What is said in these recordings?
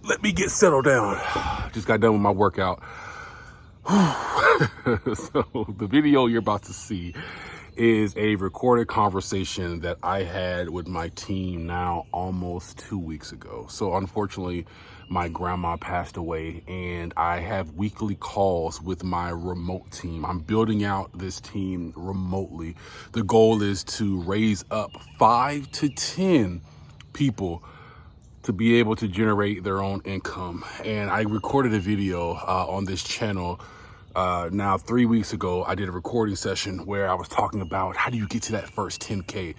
Let me get settled down. Just got done with my workout. So the video you're about to see is a recorded conversation that I had with my team now almost 2 weeks ago. So unfortunately, my grandma passed away and I have weekly calls with my remote team. I'm building out this team remotely. The goal is to raise up 5 to 10 people to be able to generate their own income. And I recorded a video on this channel now 3 weeks ago. I did a recording session where I was talking about how do you get to that first 10K?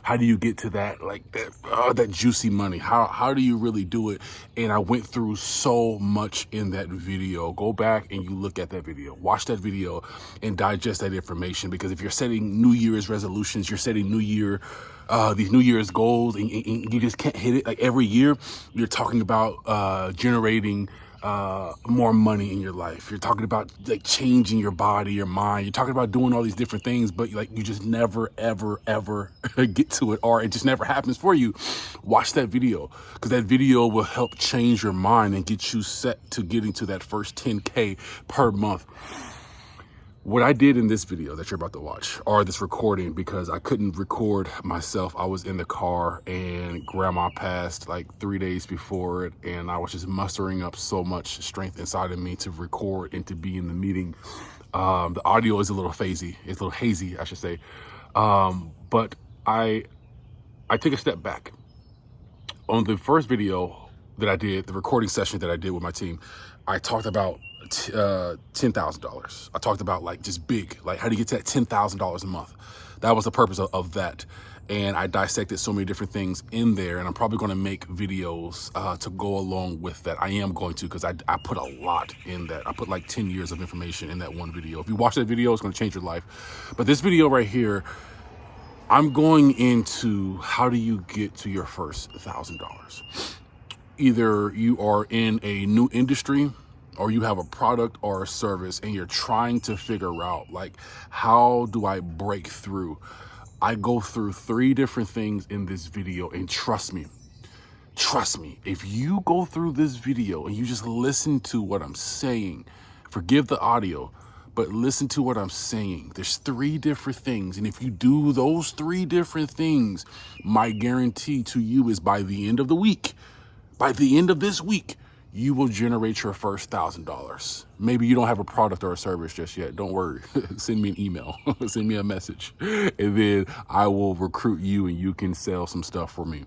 How do you get to that, like that juicy money? How do you really do it? And I went through so much in that video. Go back and you look at that video, watch that video and digest that information. Because if you're setting New Year's resolutions, you're setting these New Year's goals and you just can't hit it. Like every year you're talking about generating more money in your life. You're talking about like changing your body, your mind. You're talking about doing all these different things, but like you just never, ever get to it, or it just never happens for you. Watch that video, because that video will help change your mind and get you set to getting to that first 10K per month. What I did in this video that you're about to watch, or this recording, because I couldn't record myself. I was in the car and grandma passed like 3 days before it. And I was just mustering up so much strength inside of me to record and to be in the meeting. The audio is a little hazy. It's a little hazy, I should say. But I took a step back. On the first video that I did, the recording session that I did with my team, I talked about $10,000. I talked about like just big, like how do you get to that $10,000 a month? That was the purpose of that. And I dissected so many different things in there, and I'm probably going to make videos to go along with that. I am going to, because I put a lot in that. I put like 10 years of information in that one video. If you watch that video, it's going to change your life. But this video right here, I'm going into how do you get to your first $1,000. Either you are in a new industry or you have a product or a service and you're trying to figure out like, how do I break through? I go through 3 different things in this video, and trust me, if you go through this video and you just listen to what I'm saying, forgive the audio, but listen to what I'm saying. There's 3 different things. And if you do those 3 different things, my guarantee to you is by the end of the week, by the end of this week, you will generate your first $1,000. Maybe you don't have a product or a service just yet. Don't worry. Send me an email, send me a message, and then I will recruit you and you can sell some stuff for me.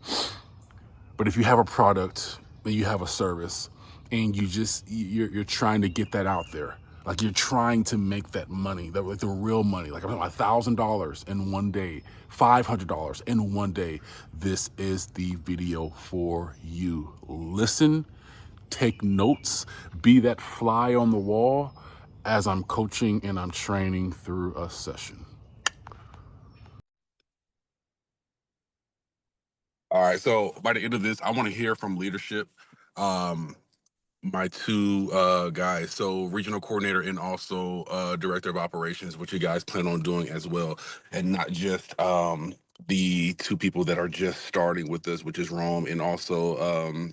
But if you have a product and you have a service and you're trying to get that out there, like you're trying to make that money, like the real money, like I'm talking $1,000 in one day, $500 in one day, this is the video for you. Listen, take notes, be that fly on the wall as I'm coaching and I'm training through a session. All right, so by the end of this, I want to hear from leadership. My 2 guys, so regional coordinator and also director of operations, what you guys plan on doing as well, and not just the 2 people that are just starting with us, which is Rome and also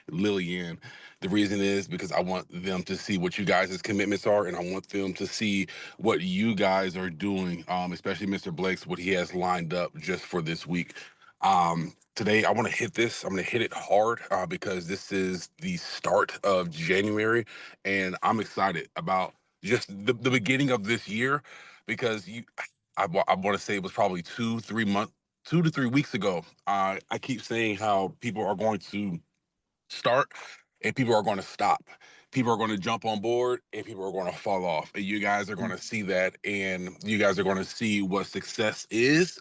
Lillian. The reason is because I want them to see what you guys' commitments are, and I want them to see what you guys are doing, especially Mr. Blake's, what he has lined up just for this week. Today, I want to hit this. I'm going to hit it hard because this is the start of January, and I'm excited about just the beginning of this year because I want to say it was probably 2 to 3 weeks ago. I keep saying how people are going to start and people are going to stop. People are going to jump on board and people are going to fall off. And you guys are going to see that, and you guys are going to see what success is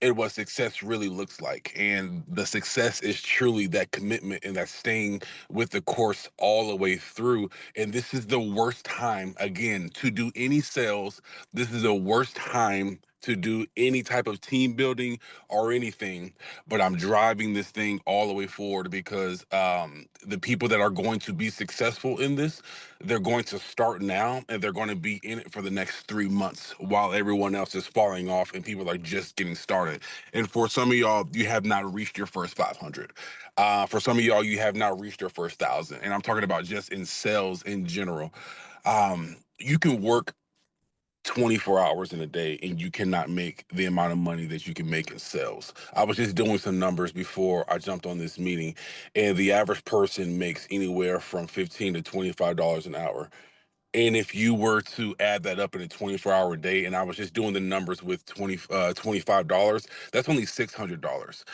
and what success really looks like. And the success is truly that commitment and that staying with the course all the way through. And this is the worst time, again, to do any sales. This is the worst time to do any type of team building or anything, but I'm driving this thing all the way forward because the people that are going to be successful in this, they're going to start now and they're going to be in it for the next 3 months while everyone else is falling off and people are just getting started. And for some of y'all, you have not reached your first 500. For some of y'all, you have not reached your first 1,000. And I'm talking about just in sales in general. You can work 24 hours in a day and you cannot make the amount of money that you can make in sales. I was just doing some numbers before I jumped on this meeting, and the average person makes anywhere from $15 to $25 an hour. And if you were to add that up in a 24-hour day, and I was just doing the numbers with $25, that's only $600.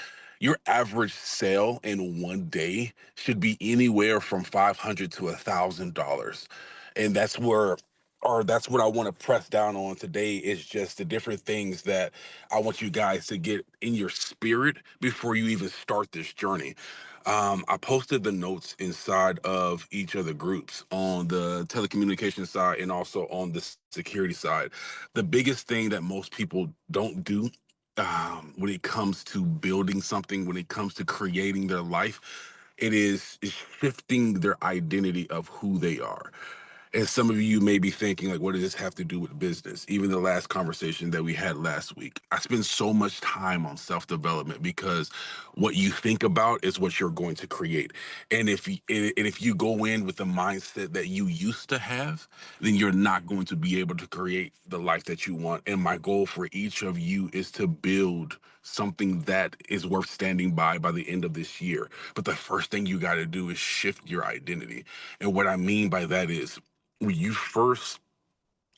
Your average sale in one day should be anywhere from $500 to $1,000. And that's what I want to press down on today is just the different things that I want you guys to get in your spirit before you even start this journey. I posted the notes inside of each of the groups on the telecommunication side and also on the security side. The biggest thing that most people don't do when it comes to building something, when it comes to creating their life, is shifting their identity of who they are. And some of you may be thinking, like, what does this have to do with business? Even the last conversation that we had last week, I spend so much time on self development because what you think about is what you're going to create. And if you go in with the mindset that you used to have, then you're not going to be able to create the life that you want. And my goal for each of you is to build something that is worth standing by the end of this year. But the first thing you got to do is shift your identity. And what I mean by that is when you first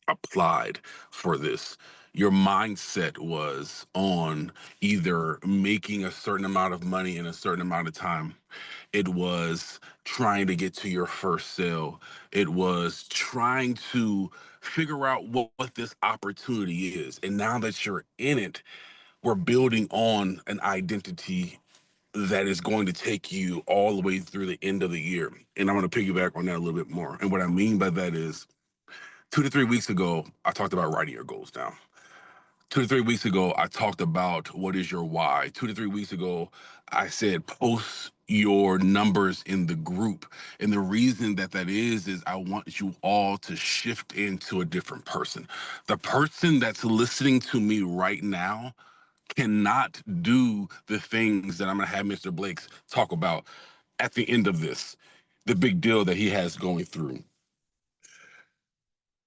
applied for this, your mindset was on either making a certain amount of money in a certain amount of time. It was trying to get to your first sale. It was trying to figure out what this opportunity is. And now that you're in it, we're building on an identity that is going to take you all the way through the end of the year. And I'm going to piggyback on that a little bit more. And what I mean by that is 2 to 3 weeks ago, I talked about writing your goals down. 2 to 3 weeks ago, I talked about what is your why. 2 to 3 weeks ago, I said post your numbers in the group. And the reason that is I want you all to shift into a different person. The person that's listening to me right now cannot do the things that I'm going to have Mr. Blakes talk about at the end of this, the big deal that he has going through.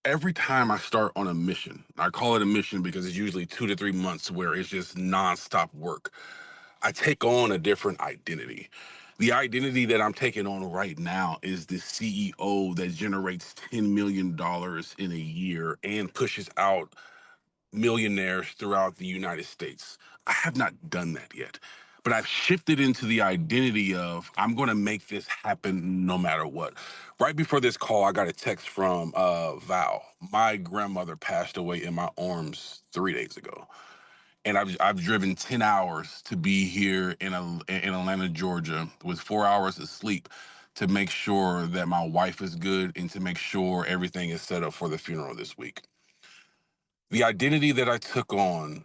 Every time I start on a mission, I call it a mission because it's usually 2 to 3 months where it's just nonstop work. I take on a different identity. The identity that I'm taking on right now is the CEO that generates $10 million in a year and pushes out millionaires throughout the United States. I have not done that yet, but I've shifted into the identity of I'm going to make this happen no matter what. Right before this call, I got a text from Val. My grandmother passed away in my arms 3 days ago. And I've driven 10 hours to be here in Atlanta, Georgia, with 4 hours of sleep to make sure that my wife is good and to make sure everything is set up for the funeral this week. The identity that I took on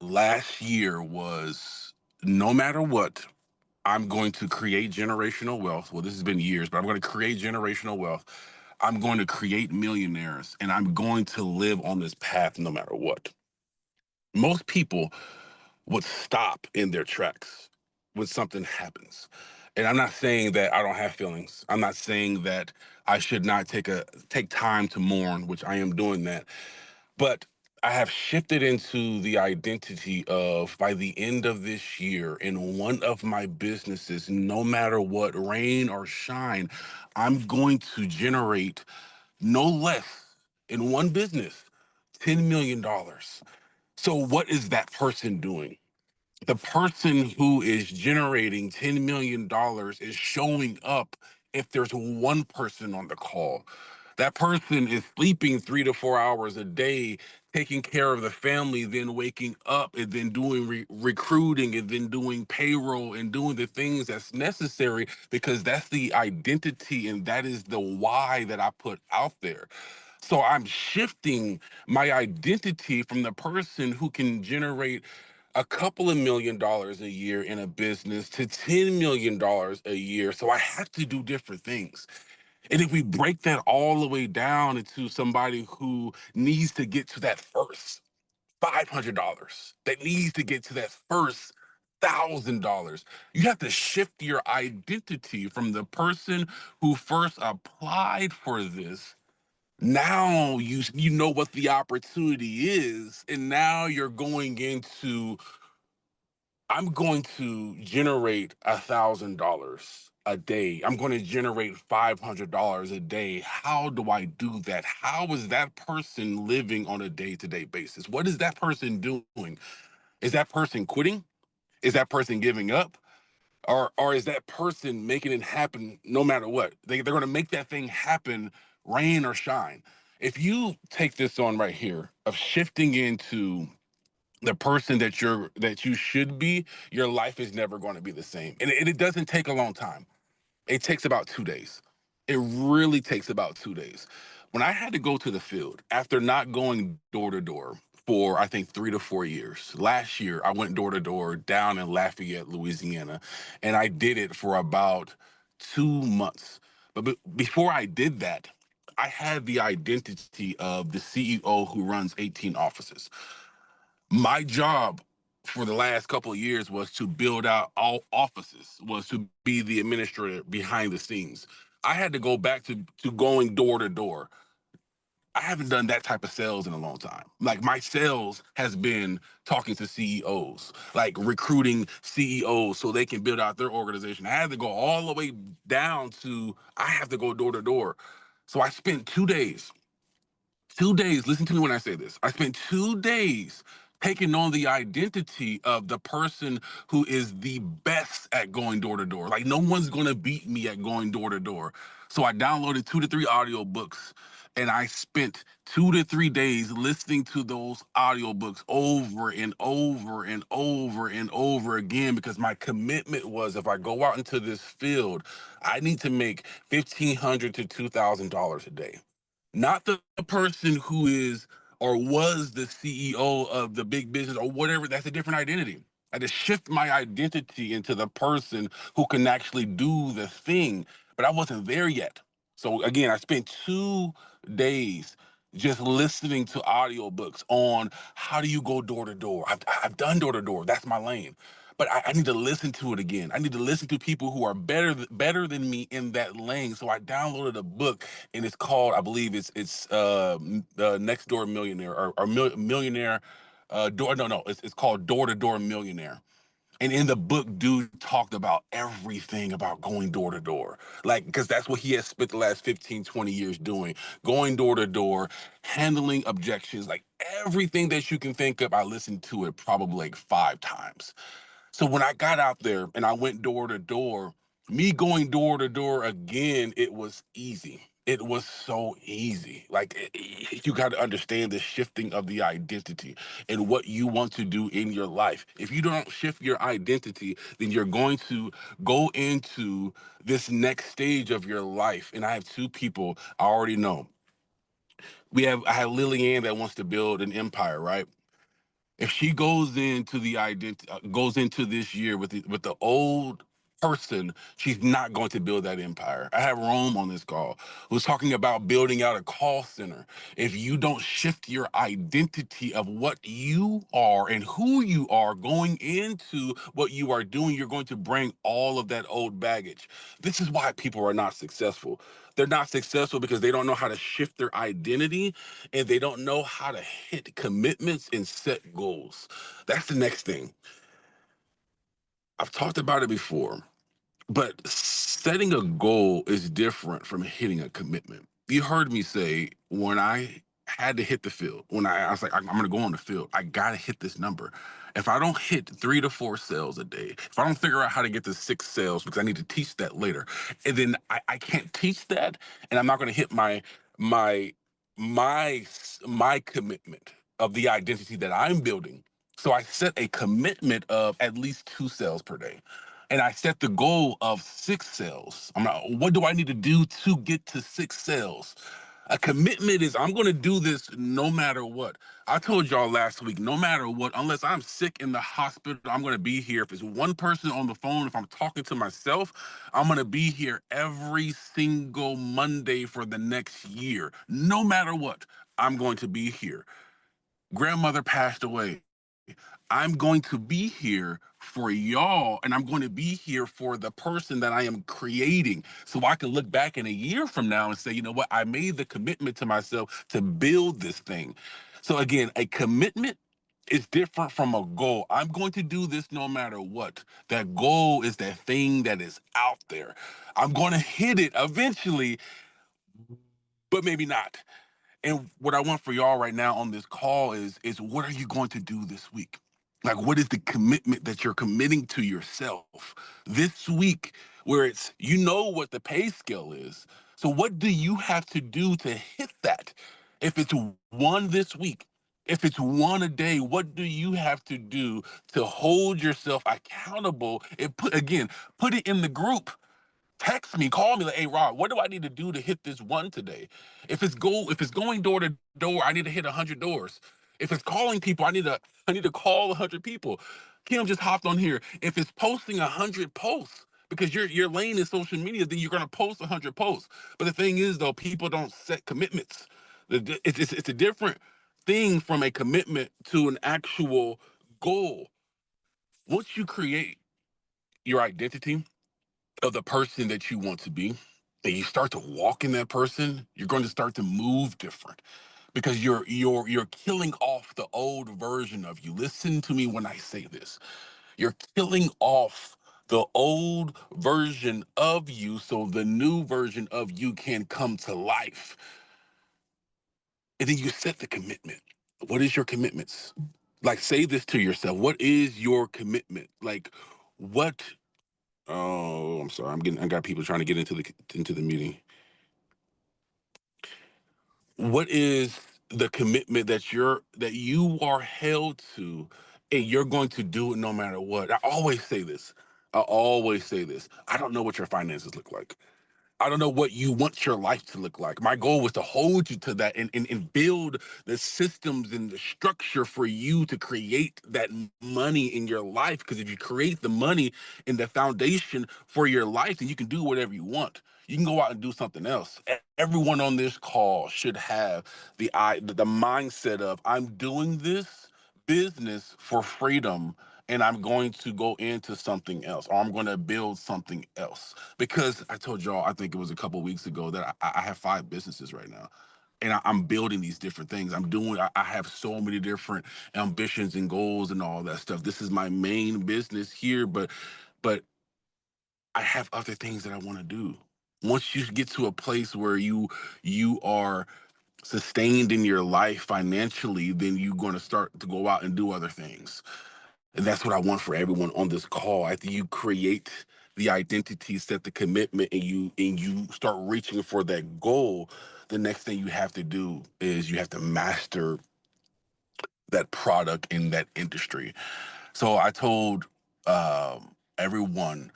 last year was no matter what, I'm going to create generational wealth. Well, this has been years, but I'm going to create generational wealth. I'm going to create millionaires, and I'm going to live on this path no matter what. Most people would stop in their tracks when something happens. And I'm not saying that I don't have feelings. I'm not saying that I should not take time to mourn, which I am doing that. But I have shifted into the identity of by the end of this year in one of my businesses, no matter what, rain or shine, I'm going to generate no less in one business $10 million. So, what is that person doing? The person who is generating $10 million is showing up if there's one person on the call. That person is sleeping 3 to 4 hours a day, taking care of the family, then waking up and then doing recruiting and then doing payroll and doing the things that's necessary because that's the identity and that is the why that I put out there. So I'm shifting my identity from the person who can generate a couple of $1 million a year in a business to $10 million a year. So I have to do different things. And if we break that all the way down into somebody who needs to get to that first $500, that needs to get to that first $1,000, you have to shift your identity from the person who first applied for this. Now you know what the opportunity is, and now you're going into, I'm going to generate $1,000 a day. I'm going to generate $500 a day. How do I do that? How is that person living on a day-to-day basis? What is that person doing? Is that person quitting? Is that person giving up? Or is that person making it happen no matter what? They're going to make that thing happen, rain or shine. If you take this on right here of shifting into the person that you should be, your life is never going to be the same. And it doesn't take a long time. It takes about 2 days. It really takes about 2 days. When I had to go to the field after not going door to door for I think 3 to 4 years, last year I went door to door down in Lafayette, Louisiana, and I did it for about 2 months. But before I did that, I had the identity of the CEO who runs 18 offices. My job for the last couple of years was to build out all offices, was to be the administrator behind the scenes. I had to go back to going door to door. I haven't done that type of sales in a long time. Like my sales has been talking to CEOs, like recruiting CEOs so they can build out their organization. I had to go all the way down to I have to go door to door. So I spent 2 days 2 days, listen to me when I say this. I spent 2 days taking on the identity of the person who is the best at going door to door. Like, no one's gonna beat me at going door to door. So I downloaded 2 to 3 audiobooks and I spent 2 to 3 days listening to those audiobooks over and over and over and over again because my commitment was if I go out into this field, I need to make $1,500 to $2,000 a day, not the person who is or was the CEO of the big business or whatever. That's a different identity. I just shift my identity into the person who can actually do the thing, but I wasn't there yet. So again, I spent 2 days just listening to audiobooks on how do you go door to door. I've done door to door. That's my lane. But I need to listen to it again. I need to listen to people who are better than me in that lane. So I downloaded a book and it's called, I believe Next Door Millionaire or Millionaire Door. No, it's called Door to Door Millionaire. And in the book, dude talked about everything about going door to door. Like, because that's what he has spent the last 15, 20 years doing, going door to door, handling objections, like everything that you can think of. I listened to it probably like 5 times. So when I got out there and I went door to door, me going door to door again, it was easy. It was so easy. Like you got to understand the shifting of the identity and what you want to do in your life. If you don't shift your identity, then you're going to go into this next stage of your life. And I have two people I already know. I have Lillian that wants to build an empire, right? If she goes into the identity goes into this year with the old person, she's not going to build that empire. I have Rome on this call who's talking about building out a call center. If you don't shift your identity of what you are and who you are going into what you are doing, you're going to bring all of that old baggage. This is why people are not successful. They're not successful because they don't know how to shift their identity and they don't know how to hit commitments and set goals. That's the next thing. I've talked about it before, but setting a goal is different from hitting a commitment. You heard me say when I had to hit the field, I was like, I'm going to go on the field, I got to hit this number. If I don't hit 3 to 4 sales a day, if I don't figure out how to get to 6 sales, because I need to teach that later, and then I can't teach that, and I'm not going to hit my my commitment of the identity that I'm building. So I set a commitment of at least 2 sales per day, and I set the goal of 6 sales. What do I need to do to get to 6 sales? A commitment is I'm going to do this no matter what. I told y'all last week, no matter what, unless I'm sick in the hospital, I'm going to be here. If it's one person on the phone, if I'm talking to myself, I'm going to be here every single Monday for the next year. No matter what, I'm going to be here. Grandmother passed away. I'm going to be here for y'all, and I'm going to be here for the person that I am creating. So I can look back in a year from now and say, you know what, I made the commitment to myself to build this thing. So again, a commitment is different from a goal. I'm going to do this no matter what. That goal is that thing that is out there. I'm going to hit it eventually, but maybe not. And what I want for y'all right now on this call is what are you going to do this week? Like what is the commitment that you're committing to yourself this week where it's you know what the pay scale is. So what do you have to do to hit that? If it's one this week, if it's one a day, what do you have to do to hold yourself accountable? And put it in the group. Text me, call me like, hey Rob, what do I need to do to hit this one today? If it's going door to door, I need to hit 100 doors. If it's calling people, I need to call 100 people. Kim just hopped on here. If it's posting 100 posts, because your lane is social media, then you're gonna post 100 posts. But the thing is though, people don't set commitments. It's a different thing from a commitment to an actual goal. Once you create your identity of the person that you want to be, and you start to walk in that person, you're going to start to move different because you're killing off the old version of you. Listen to me when I say this. You're killing off the old version of you so the new version of you can come to life. And then you set the commitment. What is your commitments? Like say this to yourself. What is your commitment? Like what Oh, I'm sorry. I got people trying to get into the meeting. What is the commitment that you are held to, and you're going to do it no matter what? I always say this. I always say this. I don't know what your finances look like. I don't know what you want your life to look like. My goal was to hold you to that and build the systems and the structure for you to create that money in your life. Because if you create the money and the foundation for your life, then you can do whatever you want. You can go out and do something else. Everyone on this call should have the mindset of I'm doing this business for freedom and I'm going to go into something else or I'm going to build something else. Because I told y'all, I think it was a couple weeks ago that I have 5 businesses right now. And I'm building these different things. I have so many different ambitions and goals and all that stuff. This is my main business here, but I have other things that I want to do. Once you get to a place where you are sustained in your life financially, then you're going to start to go out and do other things. And that's what I want for everyone on this call. After you create the identity, set the commitment, and you start reaching for that goal, the next thing you have to do is you have to master that product in that industry. So I told everyone,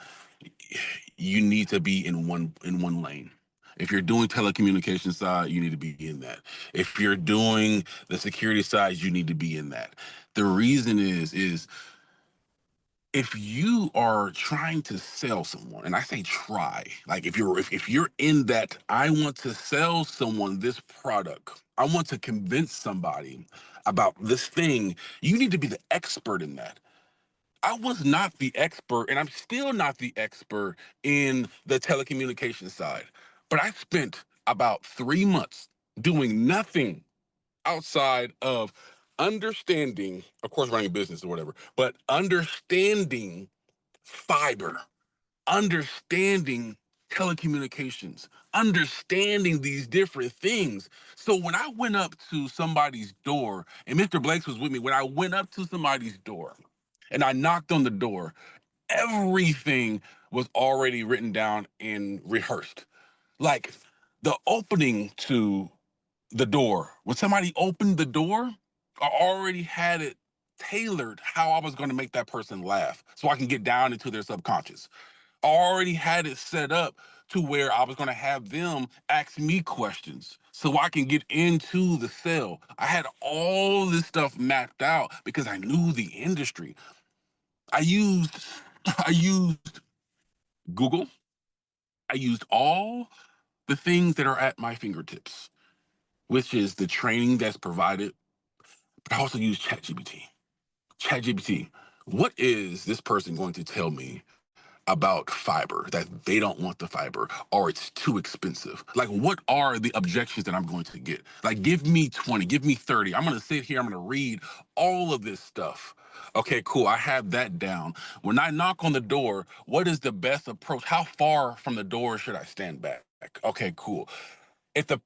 you need to be in one lane. If you're doing telecommunication side, you need to be in that. If you're doing the security side, you need to be in that. The reason is if you are trying to sell someone, and I say try, like if you're in that, I want to sell someone this product, I want to convince somebody about this thing, you need to be the expert in that. I was not the expert, and I'm still not the expert in the telecommunications side. But I spent about 3 months doing nothing outside of understanding, of course, running a business or whatever, but understanding fiber, understanding telecommunications, understanding these different things. So when I went up to somebody's door, and Mr. Blakes was with me, when I went up to somebody's door and I knocked on the door, everything was already written down and rehearsed. Like the opening to the door, when somebody opened the door, I already had it tailored how I was going to make that person laugh so I can get down into their subconscious. I already had it set up to where I was going to have them ask me questions so I can get into the sale. I had all this stuff mapped out because I knew the industry. I used I used Google. I used all the things that are at my fingertips, which is the training that's provided, but I also use ChatGPT. ChatGPT, what is this person going to tell me about fiber, that they don't want the fiber or it's too expensive? Like, what are the objections that I'm going to get? Like, give me 20, give me 30. I'm going to sit here, I'm going to read all of this stuff. Okay, cool. I have that down. When I knock on the door, what is the best approach? How far from the door should I stand back? Okay, cool. If the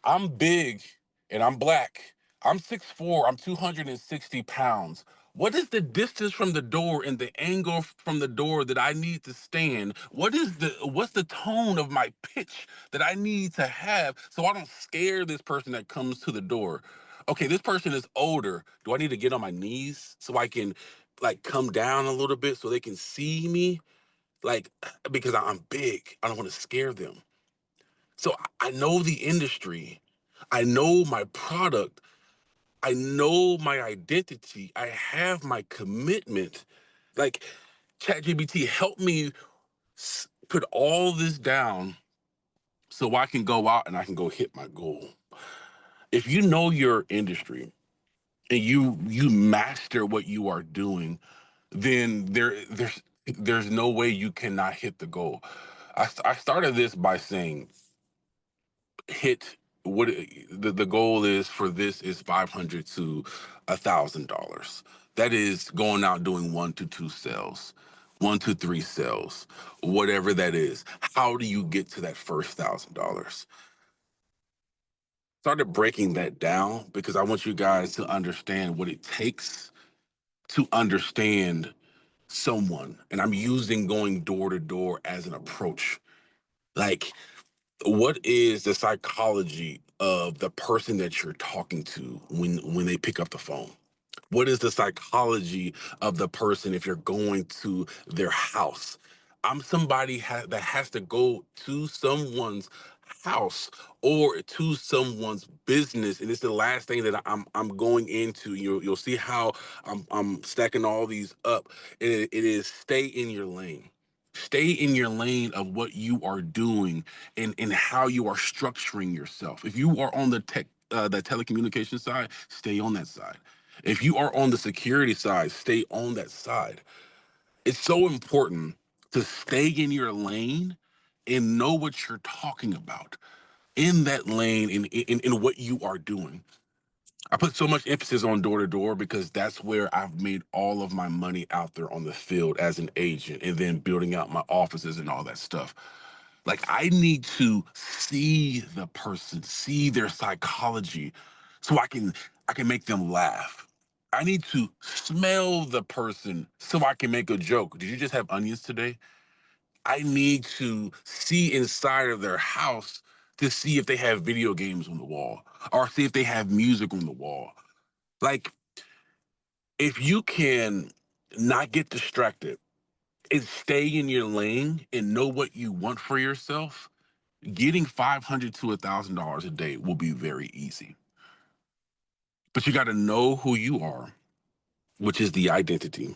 I'm big and I'm black, I'm 6'4", I'm 260 pounds. What is the distance from the door and the angle from the door that I need to stand? What's the tone of my pitch that I need to have so I don't scare this person that comes to the door? Okay, this person is older. Do I need to get on my knees so I can like come down a little bit so they can see me? Like, because I'm big, I don't want to scare them. So I know the industry. I know my product. I know my identity. I have my commitment. Like, ChatGPT, help me put all this down so I can go out and I can go hit my goal. If you know your industry and you master what you are doing, then there's no way you cannot hit the goal. I started this by saying hit what the goal is for this is 500 to $1,000. That is going out doing 1 to 2 sales, 1 to 3 sales, whatever that is. How do you get to that first $1,000? Started breaking that down because I want you guys to understand what it takes to understand someone. And I'm using going door to door as an approach. Like, what is the psychology of the person that you're talking to when they pick up the phone? What is the psychology of the person if you're going to their house? I'm somebody that has to go to someone's house or to someone's business, and it's the last thing that I'm going into. You'll see how I'm stacking all these up. It is stay in your lane. Stay in your lane of what you are doing and how you are structuring yourself. If you are on the telecommunication side, stay on that side. If you are on the security side, stay on that side. It's so important to stay in your lane and know what you're talking about in that lane in what you are doing. I put so much emphasis on door to door because that's where I've made all of my money out there on the field as an agent and then building out my offices and all that stuff. Like, I need to see the person, see their psychology so I can make them laugh. I need to smell the person so I can make a joke. Did you just have onions today? I need to see inside of their house to see if they have video games on the wall or see if they have music on the wall. Like, if you can not get distracted and stay in your lane and know what you want for yourself, getting 500 to $1,000 a day will be very easy. But you got to know who you are, which is the identity.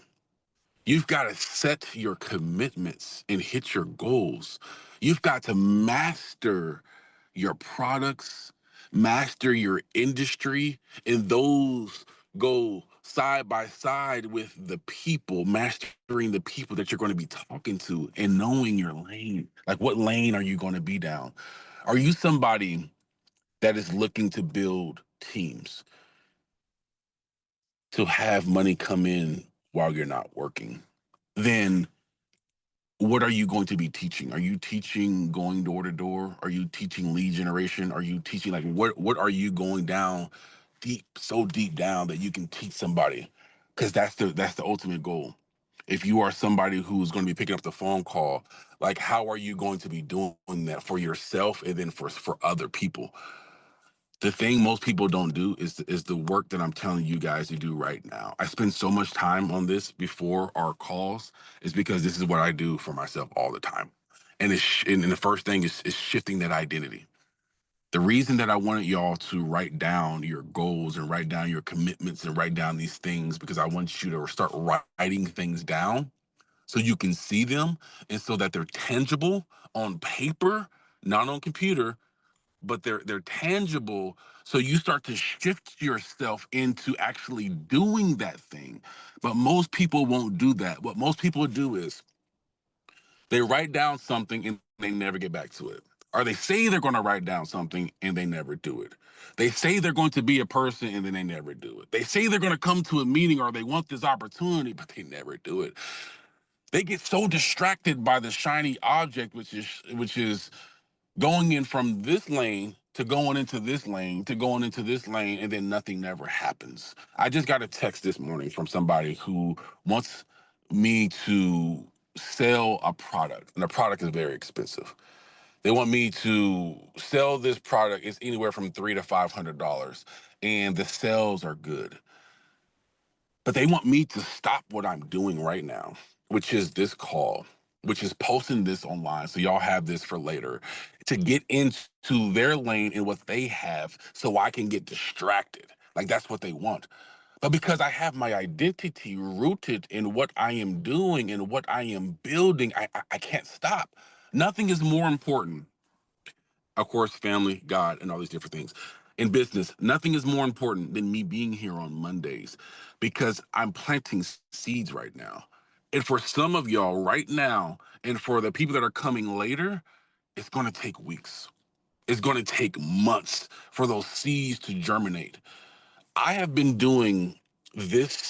You've got to set your commitments and hit your goals. You've got to master your products, master your industry, and those go side by side with the people, mastering the people that you're going to be talking to and knowing your lane. Like, what lane are you going to be down? Are you somebody that is looking to build teams, to have money come in while you're not working? Then what are you going to be teaching? Are you teaching going door to door? Are you teaching lead generation? Are you teaching, like, what are you going down deep, so deep down that you can teach somebody? Because that's the ultimate goal. If you are somebody who's going to be picking up the phone call, like, how are you going to be doing that for yourself and then for other people? The thing most people don't do is the work that I'm telling you guys to do right now. I spend so much time on this before our calls is because this is what I do for myself all the time. And and the first thing is shifting that identity. The reason that I wanted y'all to write down your goals and write down your commitments and write down these things, because I want you to start writing things down so you can see them and so that they're tangible on paper, not on computer, but they're tangible, so you start to shift yourself into actually doing that thing. But most people won't do that. What most people do is they write down something and they never get back to it. Or they say they're going to write down something and they never do it. They say they're going to be a person and then they never do it. They say they're going to come to a meeting or they want this opportunity, but they never do it. They get so distracted by the shiny object, which is going in from this lane to going into this lane to going into this lane, and then nothing never happens. I just got a text this morning from somebody who wants me to sell a product, and the product is very expensive. They want me to sell this product. It's anywhere from $300 to $500, and the sales are good. But they want me to stop what I'm doing right now, which is this call, which is posting this online. So y'all have this for later, to get into their lane and what they have so I can get distracted. Like that's what they want. But because I have my identity rooted in what I am doing and what I am building, I can't stop. Nothing is more important, of course, family, God, and all these different things. In business, nothing is more important than me being here on Mondays, because I'm planting seeds right now. And for some of y'all right now, and for the people that are coming later, it's going to take weeks. It's going to take months for those seeds to germinate. I have been doing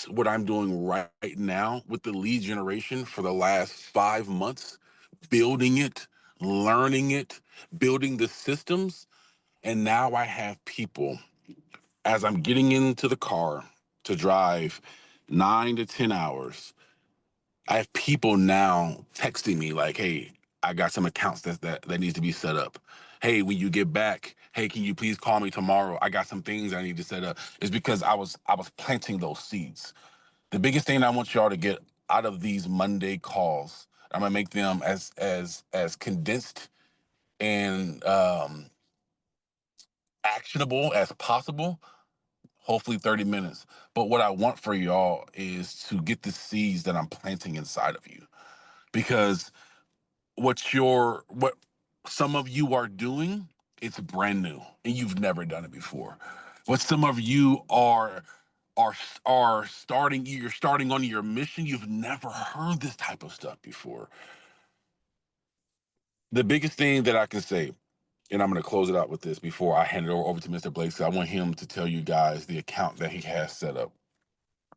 what I'm doing right now with the lead generation for the last 5 months, building it, learning it, building the systems. And now I have people, as I'm getting into the car to drive 9 to 10 hours, I have people now texting me like, hey, I got some accounts that needs to be set up. Hey, when you get back, hey, can you please call me tomorrow? I got some things I need to set up. It's because I was planting those seeds. The biggest thing I want y'all to get out of these Monday calls, I'm gonna make them as condensed and actionable as possible, hopefully 30 minutes. But what I want for y'all is to get the seeds that I'm planting inside of you. Because what some of you are doing, it's brand new and you've never done it before. What some of you are you're starting on your mission, you've never heard this type of stuff before. The biggest thing that I can say, and I'm going to close it out with this before I hand it over to Mr. Blake, so I want him to tell you guys the account that he has set up.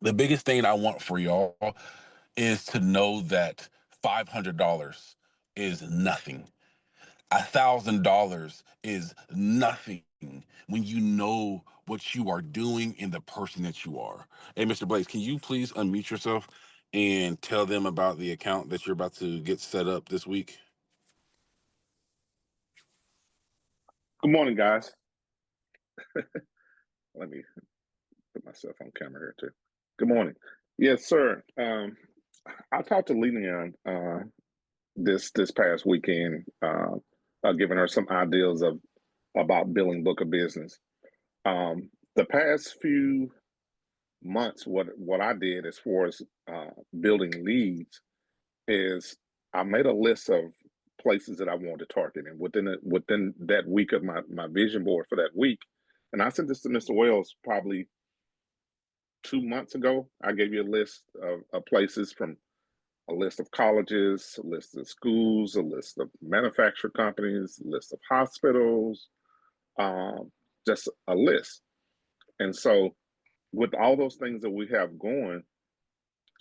The biggest thing I want for y'all is to know that $500 is nothing. $1,000 is nothing when you know what you are doing and the person that you are. Hey, Mr. Blaze, can you please unmute yourself and tell them about the account that you're about to get set up this week? Good morning, guys. Let me put myself on camera here too. Good morning. Yes, sir. I talked to Lilian this past weekend, giving her some ideas of about building book of business. The past few months, what I did as far as building leads is I made a list of places that I wanted to target, and within that week of my vision board for that week, and I sent this to Mr. Wells probably 2 months ago. I gave you a list of places, from a list of colleges, a list of schools, a list of manufacturer companies, a list of hospitals, just a list. And so, with all those things that we have going,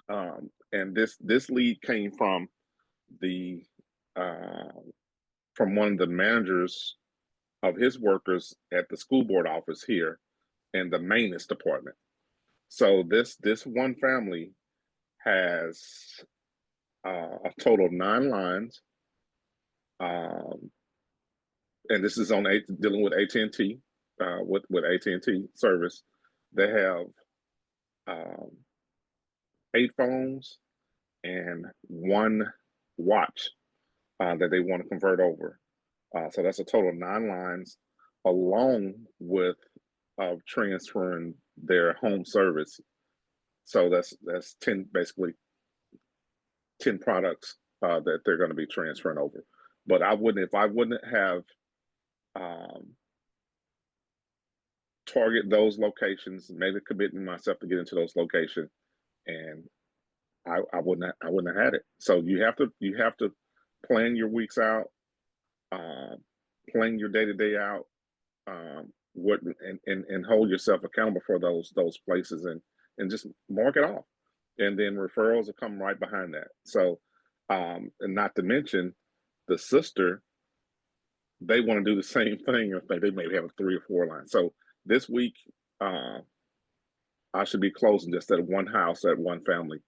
and this lead came the uh, from one of the managers of his workers at the school board office here in the maintenance department. So this one family has a total of 9 lines, and this is on dealing with AT&T, with AT&T service. They have um, 8 phones and 1 watch. that they want to convert over. So that's a total of 9 lines, along with transferring their home service. So that's 10, basically 10 products that they're going to be transferring over. But if I wouldn't have um, target those locations, made a commitment myself to get into those locations, and I wouldn't have had it. So you have to plan your weeks out, um, plan your day to day out, what and hold yourself accountable for those places, and just mark it off, and then referrals will come right behind that. So, and not to mention the sister, they want to do the same thing. If they maybe have a 3 or 4 line. So this week, uh, I should be closing just at one house, at one family,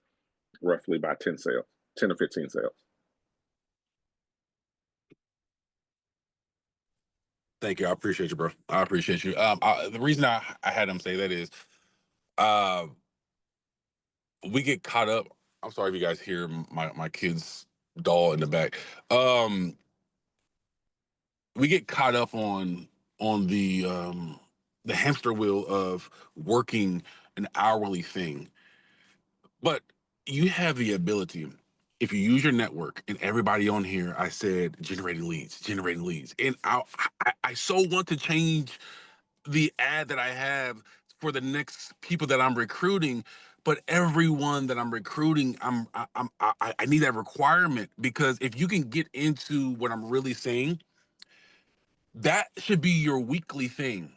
roughly by 10 sales, 10 or 15 sales. Thank you. I appreciate you, bro. I appreciate you. The reason I had him say that is, uh, we get caught up. I'm sorry if you guys hear my kid's doll in the back. Um, we get caught up on the hamster wheel of working an hourly thing, but you have the ability, if you use your network, and everybody on here, I said generating leads, and I so want to change the ad that I have for the next people that I'm recruiting. But everyone that I'm recruiting, I need that requirement, because if you can get into what I'm really saying, that should be your weekly thing.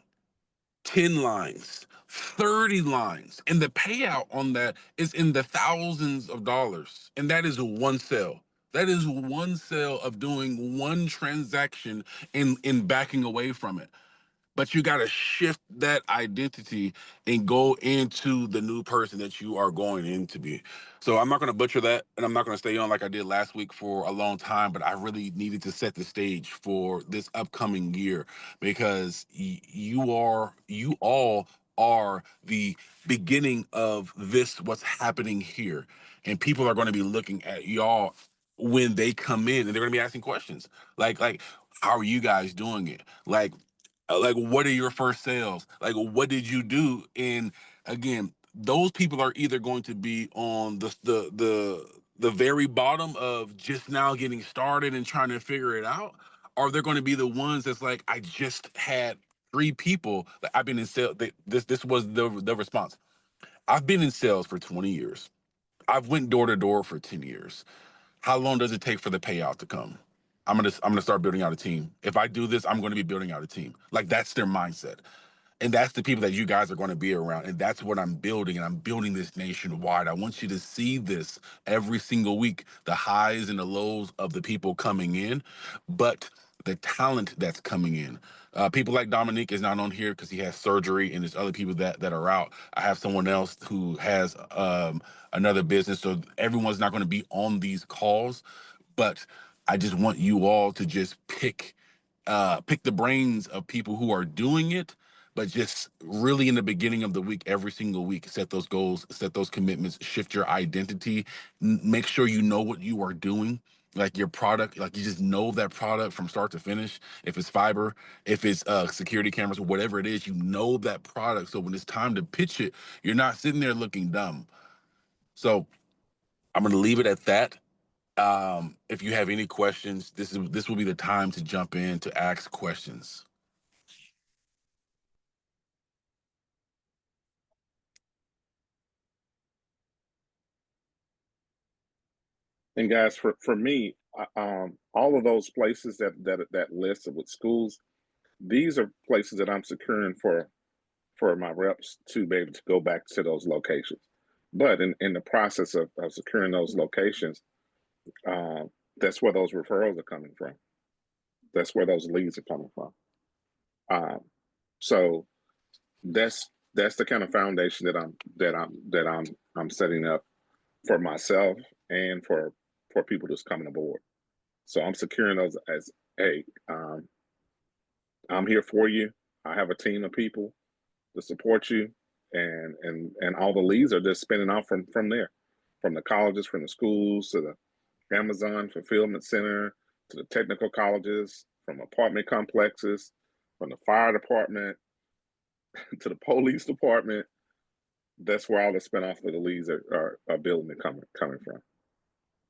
10 lines, 30 lines, and the payout on that is in the thousands of dollars. And that is one sale. That is one sale of doing one transaction in backing away from it. But you got to shift that identity and go into the new person that you are going in to be. So I'm not going to butcher that, and I'm not going to stay on like I did last week for a long time, but I really needed to set the stage for this upcoming year, because you all are the beginning of this, what's happening here. And people are going to be looking at y'all when they come in, and they're going to be asking questions like, how are you guys doing it? Like, what are your first sales? Like, what did you do? And again, those people are either going to be on the very bottom of just now getting started and trying to figure it out, or they're going to be the ones that's like, I just had 3 people that I've been in sales. This was the response. I've been in sales for 20 years. I've went door to door for 10 years. How long does it take for the payout to come? I'm gonna start building out a team. If I do this, I'm gonna be building out a team. Like, that's their mindset. And that's the people that you guys are going to be around. And that's what I'm building. And I'm building this nationwide. I want you to see this every single week, the highs and the lows of the people coming in, but the talent that's coming in. People like Dominique is not on here because he has surgery, and there's other people that are out. I have someone else who has another business. So everyone's not going to be on these calls, but I just want you all to just pick the brains of people who are doing it, but just really in the beginning of the week, every single week, set those goals, set those commitments, shift your identity, make sure you know what you are doing. Like your product, like you just know that product from start to finish. If it's fiber, if it's security cameras, whatever it is, you know that product. So when it's time to pitch it, you're not sitting there looking dumb. So I'm going to leave it at that. If you have any questions, this will be the time to jump in to ask questions. And guys, for me, all of those places that list with schools, these are places that I'm securing for my reps to be able to go back to those locations. But in the process of securing those locations, that's where those referrals are coming from. That's where those leads are coming from. Um, so that's the kind of foundation that I'm setting up for myself and for people that's coming aboard. So I'm securing those as, hey, I'm here for you. I have a team of people to support you, and all the leads are just spinning off from there, from the colleges, from the schools to the Amazon fulfillment center to the technical colleges, from apartment complexes, from the fire department to the police department. That's where all the spinoff of the leads are building and coming from.